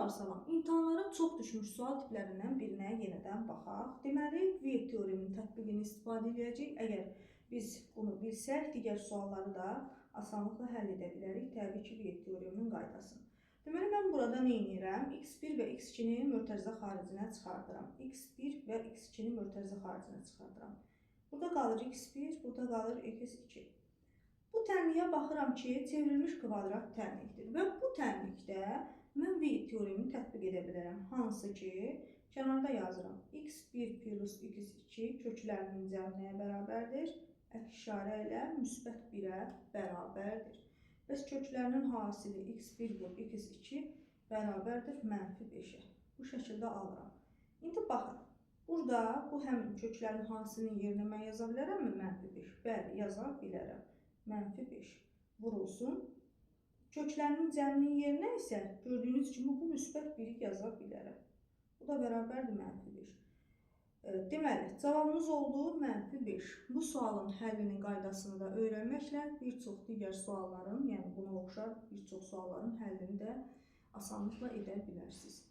Uşaqlar salam. İmtahanlara çox düşmüş sual tiplərindən birinə yenidən baxaq. Deməli, V teoreminin tətbiqini istifadə edəcəyik. Əgər biz bunu bilsək, digər sualları da asanlıqla həll edə bilərik. Təbii ki, V teoreminin qaydasını. Deməli, mən burada nə edirəm? X1 və X2-ni mötərizə xaricinə çıxardıram. X1 və X2-ni mötərizə xaricinə çıxardıram. Burada qalır X1, burada qalır X2. Bu tənliyə baxıram ki, çevrilmiş kvadrat tənlikdir və bu tənlikdə mən V teoremini tətbiq edə bilərəm. Hansı ki, kənarda yazıram. X1 plus X2 köklərinin cəmi nəyə bərabərdir? Əks işarə ilə müsbət 1-ə bərabərdir. Bəs köklərinin hasili X1 vur X2 bərabərdir -5-ə. Bu şəkildə alıram. İndi baxın. Burada bu həmin köklərin hasilinin yerinə mən yaza bilərəmmi? -5. Bəli, yaza bilərəm. -5 vurulsun. Köklərinin cəminin yerinə isə gördüyünüz kimi bu müsbət 1-i yaza bilərəm. Bu da bərabərdir -5. Deməli, cavabımız oldu -5. Bu sualın həllinin qaydasını da öyrənməklə bir çox digər sualların, yəni buna oxşar bir çox sualların həllini də asanlıqla edə bilərsiniz.